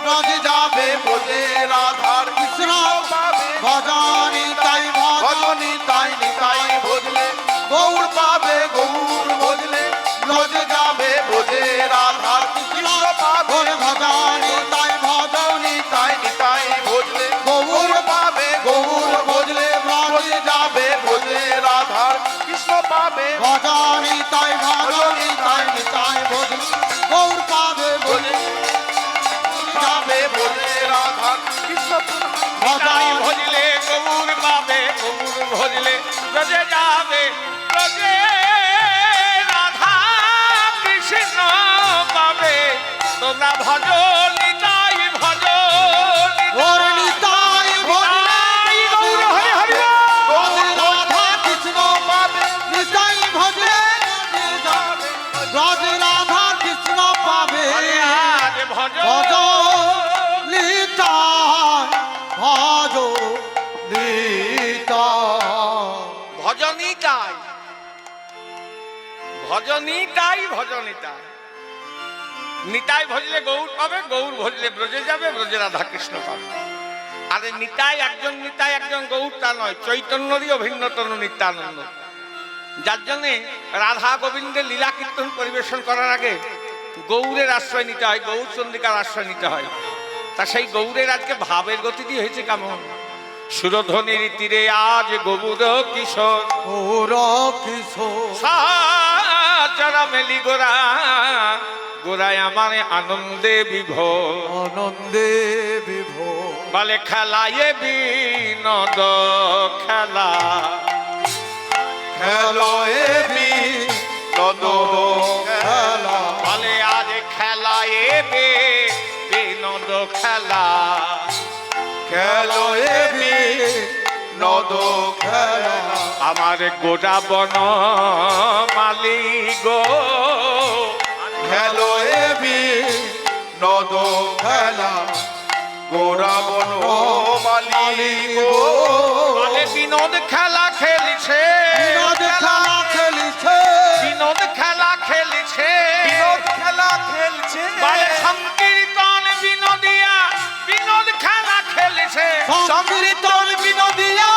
ব্রজে যাবে ব্রজে রাধার কৃষ্ণ পাবে ভজনিতাই ভজনিতাই নিতাই ভজলে গৌর পাবে গৌর ভজলে ব্রজে যাবে ব্রজে রাধার কৃষ্ণ পাবে ভজনিতাই ভজনিতাই নিতাই ভজলে গৌর পাবে গৌর ভজলে ব্রজে যাবে ব্রজে রাধার কৃষ্ণ পাবে ভজনিতাই ভজনিতাই নিতাই ভজলে গৌর পাবে ভজলে যাবে ব্রজে রাধার কৃষ্ণ নিতাই ভজলে গৌর পাবে গৌর ভজলে ব্রজে যাবে ব্রজে রাধা কৃষ্ণ পাবে তোমরা ভজ নিতাই ভজ ওর নিতাই ভজলে গৌর হরি হরি ব্রজে রাধা কৃষ্ণ পাবে নিতাই ভজলে ব্রজে রাধা কৃষ্ণ পাবে আজ ভজ ভজ নিতাই ভজ নিতাই ভজনিতাই ভজনিতাই ভজনিতাই নিতাই ভজলে গৌর পাবে গৌর ভজলে ব্রজে যাবে ব্রজে রাধা কৃষ্ণ পাবে আরে নিতাই একজন গৌর তা নয় চৈতন্যরই অভিন্নতর নিত্যানন্দ যার জন্যে রাধা গোবিন্দের লীলা কীর্তন পরিবেশন করার আগে গৌরের আশ্রয় নিতে হয় গৌর চন্দ্রিকার আশ্রয় নিতে হয় তা সেই গৌরের আজকে ভাবের গতিটি হয়েছে কেমন সুরধ্বনির তীরে আজ গৌর কিশোর গৌর কিশোর সাচরা মেলি গোরা গোরায় আমার আনন্দে বিভোর আনন্দে বিভোর বলে খেলায় বিনোদ খেলা খেলো এ বিনোদ খেলা বলে আজ খেলায় বিনোদ খেলা খেলো এ বিনোদ আমার গোটা বন মালি গো খেলো এবি নদ খেলা গোরা বন মালি গো বলে বিনোদ খেলা খেলছে বিনোদ খেলা খেলিছে বিনোদ খেলা খেলছে বিনোদ খেলা খেলছে বলে সংকীর্তন বিনোদিয়া বিনোদ খেলা খেলছে সংকীর্তন বিনোদিয়া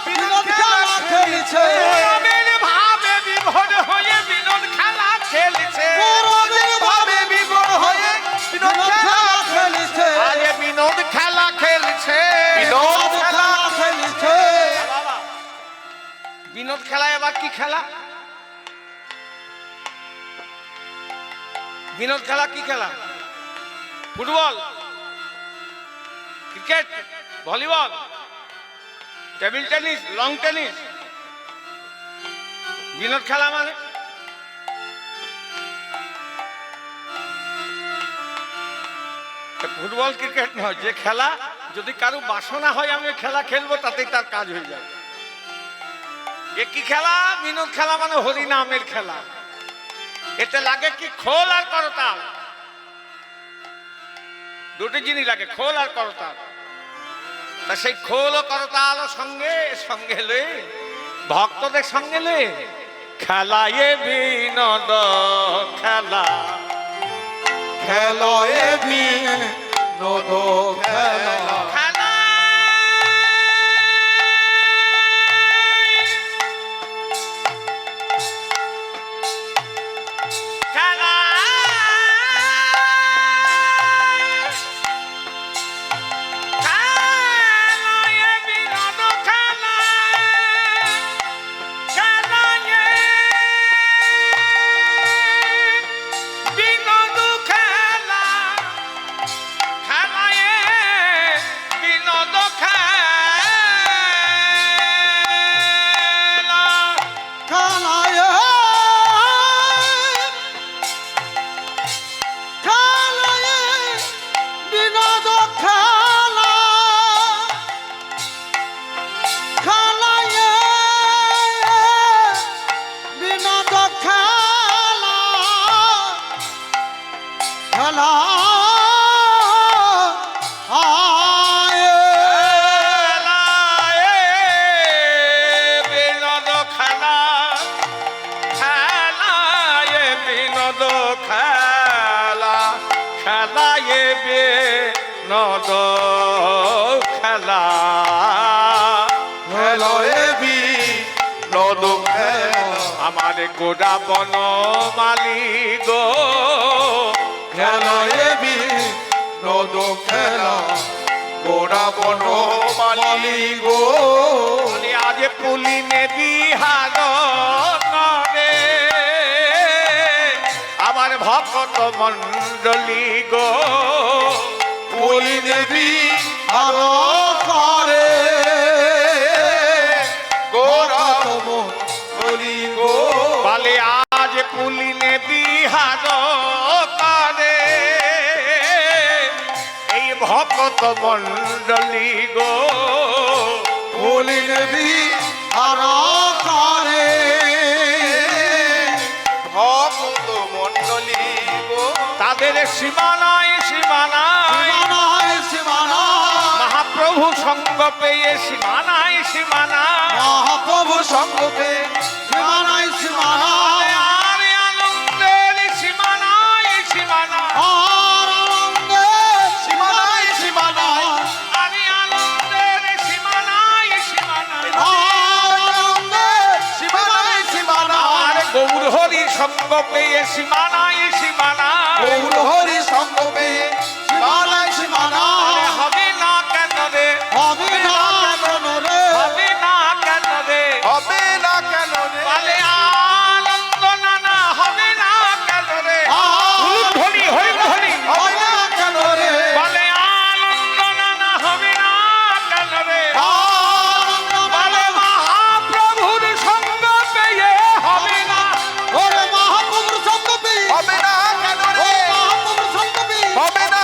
বিনোদ খেলা খেলিছে গৌরবের ভাবে বিভোর হয়ে বিনোদ খেলা খেলছে গৌরবের ভাবে বিভোর হয়ে বিনোদ খেলা খেলিছে আজ বিনোদ খেলা খেলছে বিনোদ খেলা খেলিছে বিনোদ খেলা এবার কি খেলা বিনোদ খেলা কি খেলা football cricket volleyball table tennis long tennis বিনোদ খেলা মানে ফুটবল ক্রিকেট নয় যে খেলা যদি কারো বাসনা হয় আমি খেলা খেলবো তাতেই তার কাজ হয়ে যাবে এ কি খেলা বিনোদ খেলা মানে হরিনামের খেলা এতে লাগে কি খোল আর করতাল দুটি জিনিস লাগে খোল আর করতাল তা সেই খোল ও করতাল সঙ্গে সঙ্গে লয়ে ভক্তদের সঙ্গে লয়ে খেলা এ বিনোদ খেলা খেলো এবি নদ খেলা খেলা খেলা নদ খেলা খেলো এবি নদ খেলা আমার গোড়া বন মালি গো খেলো এবি নদ খেলা গোরা বন মালি গো আজ পুলিনে বিহার করে আমার ভক্ত মন্ডলী গো বলি দেবী আরো করে গোরা বলি গো বলে আজ পুলিনে বিহার করে এই ভক্ত মন্ডলী গো বলি দেবী আরো করে ভক্ত মন্ডলী গো তাদের সীমানায় সীমানায় মহাপ্রভু সঙ্গ পেয়ে সীমানায় সীমানায় মহাপ্রভু সঙ্গ পেয়ে সীমানায় সীমানায় আর আনন্দের সীমানায় সীমানায় আর আনন্দে সীমানায় সীমানায় আমি আনন্দের সীমানায় সীমানায় আর আনন্দে সীমানায় সীমানায় আর গৌর হরি সঙ্গ পেয়ে সীমানায় সীমানায় গৌর হরি সঙ্গ পেয়ে সীমানায় সীমানায় হবে না কেন রে হবে না কেন রে হবে না কেন রে হবে না কেন রে বলে আনন্দ নানা হবে না কেন রে ধ্বনি হরি ধ্বনি হবে না কেন রে বলে আনন্দ নানা হবে না কেন রে আনন্দ বলে মহাপ্রভুর সঙ্গ পেয়ে হবে না ওরে মহাপ্রভুর সঙ্গ পেয়ে হবে না কেন ও রে মহাপ্রভুর সঙ্গ পেয়ে হবে না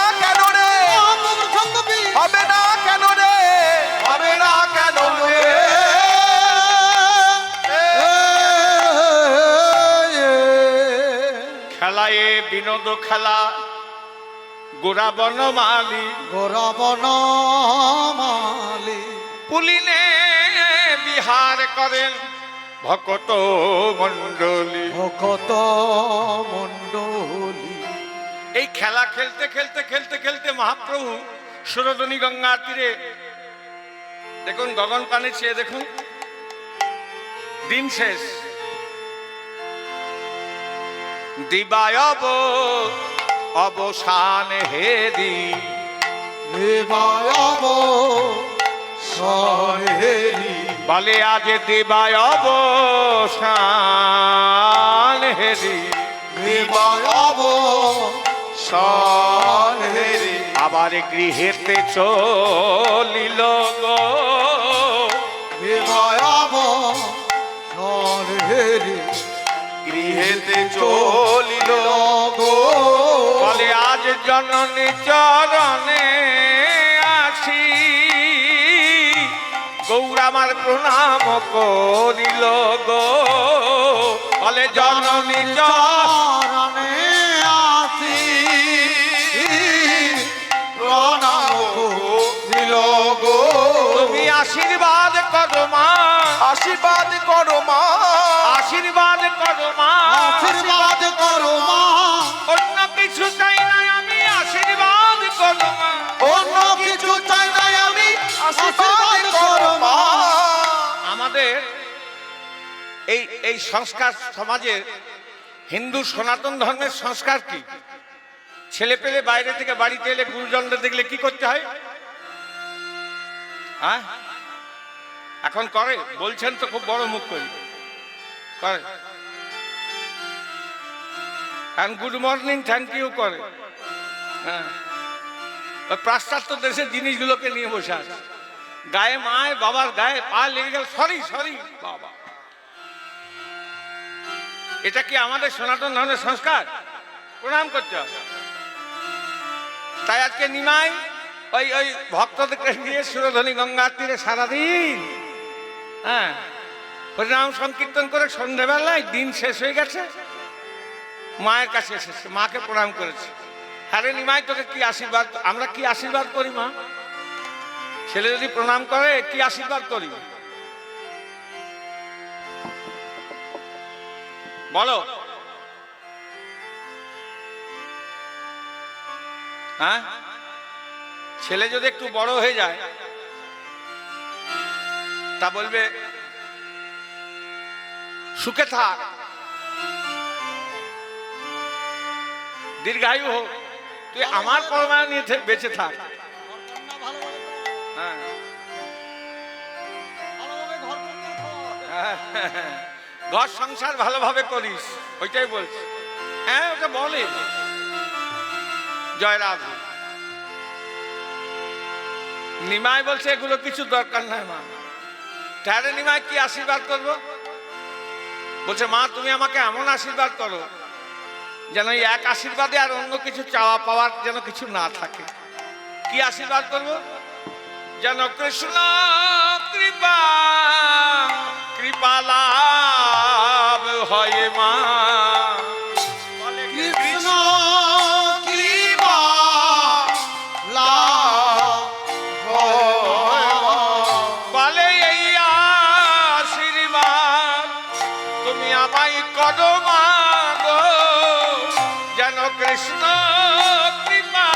মেলায় বিনোদ খেলা গোরা বনমালী গোরা বনমালী পুলিনে বিহার করেন ভকত মণ্ডলী। ভকত মণ্ডলী। এই খেলা খেলতে খেলতে খেলতে খেলতে মহাপ্রভু সুরধনী গঙ্গার তীরে দেখুন, গগন পানে চেয়ে দেখুন, দিন শেষ, দিবায়ব অবসান হেরি দেবায়ব সহেরি বলে আজ দিবায়ব সান হেরি দেবায়ব সহেরি আবার গৃহেতে চলিল গো দেবায়ব সহেরি গৃহেতে চলিল গো বলে আজ জননী চরণে আসি গৌরামার প্রণাম করিল গো বলে জননী চরণে আসি প্রণাম দিল গো তুমি আশীর্বাদ করো মা, আশীর্বাদ করো মা, আশীর্বাদ করো মা, আশীর্বাদ করো মা অন্য কিছু চাই না আমি, আশীর্বাদ করো মা, অন্য কিছু চাই না আমি আশীর্বাদ করো মা। আমাদের এই এই সংস্কার সমাজের হিন্দু সনাতন ধর্মের সংস্কার কি? ছেলে পেলে বাইরে থেকে বাড়িতে এলে গুরুজনদের দেখলে কি করতে হয়? হ্যাঁ, এখন করে, বলছেন তো খুব বড় মুখ করি করে, গুড মর্নিং থ্যাংক ইউ করে। হ্যাঁ, পাশ্চাত্য দেশের জিনিসগুলোকে নিয়ে বসে আছে, গায়ে মায় বাবার গায়ে পা লেগে গেল, সরি সরি বাবা। এটা কি আমাদের সনাতন ধর্মের সংস্কার? প্রণাম করতে হবে। তাই আজকে নিমাই ওই ওই ভক্তদেরকে নিয়ে সুরধনী গঙ্গার তীরে সারাদিন হ্যাঁ হরিনাম সংকীর্তন করে সন্ধ্যেবেলায় দিন শেষ হয়ে গেছে, মায়ের কাছে এসেছে, মাকে প্রণাম করেছে। আরে নিমাই তোকে কি আশীর্বাদ, আমরা কি আশীর্বাদ করি মা? ছেলে যদি প্রণাম করে কি আশীর্বাদ করি বলো? হ্যাঁ, ছেলে যদি একটু বড় হয়ে যায় তা বলবে সুখে থাক, দীর্ঘায়ু হোক, তুই আমার পরমায়ু নিয়ে বেঁচে থাক। হ্যাঁ, ঘর সংসার ভালোভাবে করিস, ওইটাই বলছি। হ্যাঁ, ওটা বলে জয় রাধা। নিমাই বলছে এগুলো কিছু দরকার নাই মা। তাহলে নিমাই কি আশীর্বাদ করবো? বলছে মা তুমি আমাকে এমন আশীর্বাদ করো যেন এই এক আশীর্বাদে আর অন্য কিছু চাওয়া পাওয়ার যেন কিছু না থাকে। কি আশীর্বাদ করব? যেন কৃষ্ণ কৃপা কৃপালাভ হয় মা। কৃষ্ণ কৃপা লাভ বলে এই আশীর্বাদ তুমি আমায় করো মা গো, যেন কৃষ্ণ কৃপা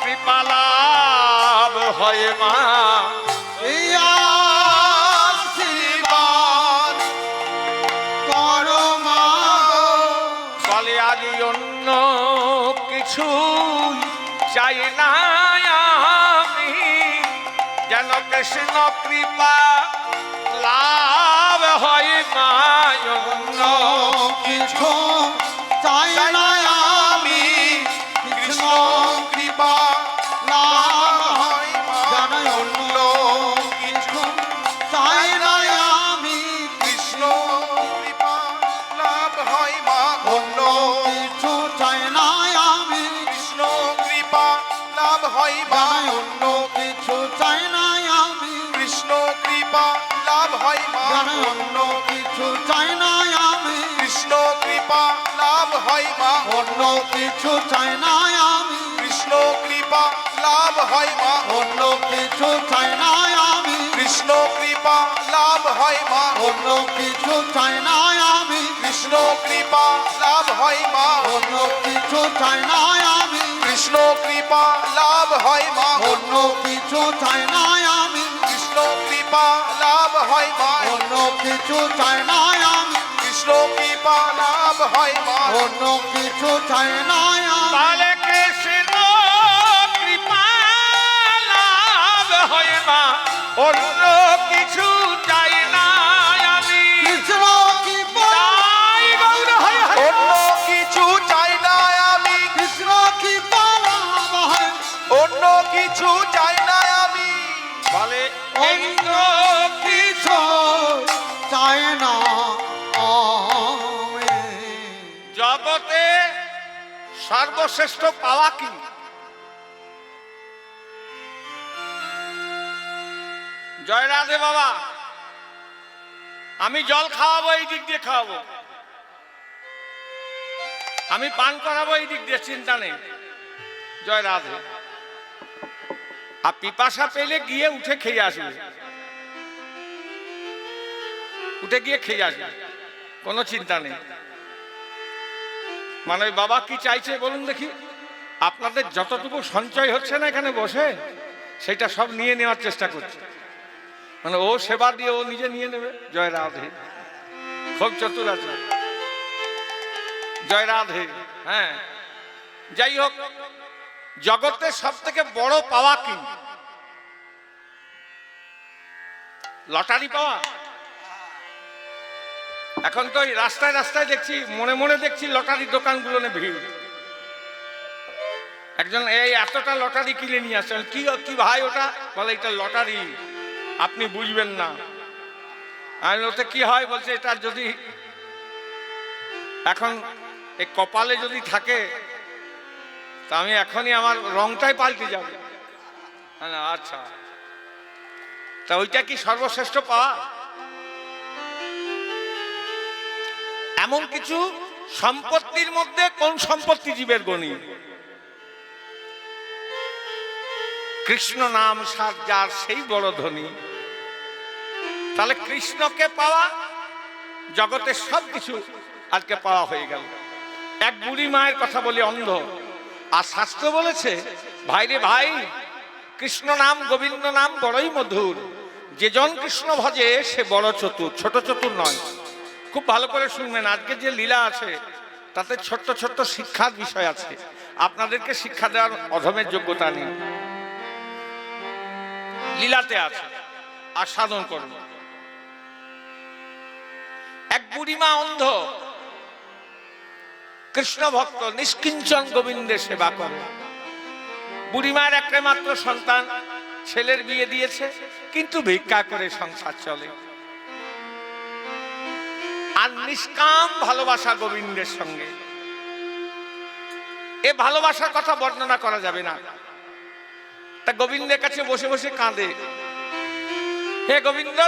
কৃপালাভ হয় মা। এই আশীর্বাদ করো মা বলে আজ অন্য কিছু চাই না আমি, যেন কৃষ্ণ কৃপা লাভ হয় মা। অন্য কিছু চাই না আমি, কৃষ্ণ কৃপা লাভ হয় মা। জানাই অন্য কিছু চাই না আমি, কৃষ্ণ কৃপা লাভ হয় মা। অন্য কিছু চাই না আমি, কৃষ্ণ কৃপা লাভ হয় মা। জানাই অন্য কিছু চাই না আমি, কৃষ্ণ কৃপা লাভ হয় মা। জানাই অন্য কিছু চাই না আমি, কৃষ্ণ কৃপা লাভ হয় মা অন্য কিছু চাই না আমি, কৃষ্ণ কৃপা লাভ হয় মা অন্য কিছু চাই না আমি, কৃষ্ণ কৃপা লাভ হয় মা অন্য কিছু চাই না আমি, কৃষ্ণ কৃপা লাভ হয় মা অন্য কিছু চাই না আমি, কৃষ্ণ কৃপা লাভ হয় মা অন্য কিছু চাই না আমি, কৃষ্ণ কৃপা লাভ হয় মা অন্য কিছু চাই না আমি, কৃষ্ণ কৃপা লাভ হয় মা অন্য কিছু চাই না আমি। তাহলে কৃষ্ণ কৃপা লাভ হয় মা, অন্য কিছু চাই না আমি। কৃষ্ণ কি তাই গৌর হরি হরি। অন্য কিছু চাই না আমি কৃষ্ণ কি পালাম হয়, অন্য কিছু চাই না আমি বলে অন্য কিছু চাই না আমি। জগতে সর্বশ্রেষ্ঠ পাওয়া কি? জয় রাধে বাবা। আমি জল খাওয়াবো এই দিক দিয়ে খাওয়াবো, আমি পান করাবো এই দিক দিয়ে, চিন্তা নেই। জয় রাধে। আর পিপাসা পেলে গিয়ে উঠে খেয়ে আসবে, উঠে গিয়ে খেয়ে আসবে, কোনো চিন্তা নেই। মানে ওই বাবা কি চাইছে বলুন দেখি? আপনাদের যতটুকু সঞ্চয় হচ্ছে না এখানে বসে, সেটা সব নিয়ে নেওয়ার চেষ্টা করছে। মানে ও সেবা দিয়ে ও নিজে নিয়ে নেবে। জয় রাধে। খুব চতুর আছে। জয় রাধে। হ্যাঁ, যাই হোক, জগতের সব থেকে বড় পাওয়া কি? লটারি পাওয়া। এখন তো এই রাস্তায় রাস্তায় দেখছি, মনে মনে দেখছি লটারির দোকানগুলো ভিড়। একজন এই এতটা লটারি কিনে নিয়ে আসছেন। কি কি ভাই ওটা? বলে এটা লটারি, আপনি বুঝবেন না। আর ওতে কি হয় বলছে, এটা যদি এখন এই কপালে যদি থাকে তা আমি এখনই আমার রংটাই পাল্টে যাবে। আচ্ছা, তা ওইটা কি সর্বশ্রেষ্ঠ পাওয়া? এমন কিছু সম্পত্তির মধ্যে কোন সম্পত্তি জীবের গণী? কৃষ্ণ নাম সার যার সেই বড় ধনী। তাহলে কৃষ্ণকে পাওয়া, জগতের সব কিছু আজকে পাওয়া হয়ে গেল। এক বুড়ি মায়ের কথা বলি, অন্ধ। আর শাস্ত্র বলেছে, ভাই রে ভাই, কৃষ্ণ নাম গোবিন্দ নাম বড়ই মধুর, যে জন কৃষ্ণ ভজে সে বড় চতুর। ছোট চতুর নয়। খুব ভালো করে শুনবেন, আজকে যে লীলা আছে তাতে ছোট্ট ছোট্ট শিক্ষার বিষয় আছে। আপনাদেরকে শিক্ষা দেওয়ার অধমের যোগ্যতা নেই, লীলাতে আছে, আর সাধন করুন। এক বুড়িমা অন্ধ, কৃষ্ণ ভক্ত, নিষ্কিঞ্চন গোবিন্দের সেবা করে। বুড়িমার একটা মাত্র সন্তান, ছেলের বিয়ে দিয়েছে, কিন্তু ভিক্ষা করে সংসার চলে। আর নিষ্কাম ভালোবাসা গোবিন্দের সঙ্গে। এ ভালোবাসার কথা বর্ণনা করা যাবে না। তা গোবিন্দের কাছে বসে বসে কাঁদে, হে গোবিন্দ।